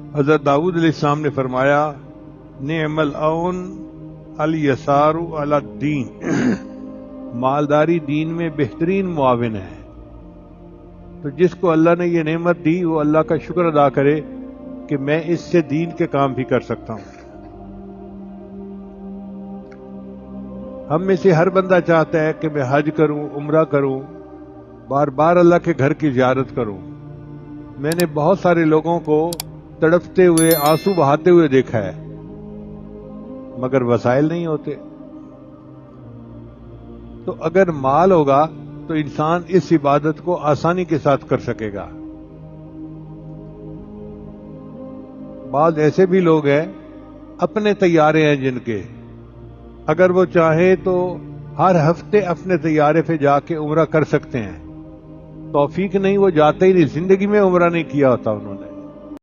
हज़रत दाऊद अलैहिस्सलाम ने फरमाया, निअमल औन अल यसारु अला दीन, मालदारी दीन में बेहतरीन मुआविन है। तो जिसको अल्लाह ने ये नेमत दी वो अल्लाह का शुक्र अदा करे कि मैं इससे दीन के काम भी कर सकता हूं। हम में से हर बंदा चाहता है कि मैं हज करूं, उम्रा करूं, बार बार अल्लाह के घर की ज़ियारत करूं। मैंने बहुत सारे लोगों को तड़पते हुए, आंसू बहाते हुए देखा है, मगर वसाइल नहीं होते। तो अगर माल होगा तो इंसान इस इबादत को आसानी के साथ कर सकेगा। बाद ऐसे भी लोग हैं, अपने तैयारे हैं जिनके, अगर वो चाहे तो हर हफ्ते अपने तैयारे पे जाके उम्रा कर सकते हैं। तौफीक नहीं, वो जाते ही नहीं, जिंदगी में उम्रा नहीं किया होता उन्होंने।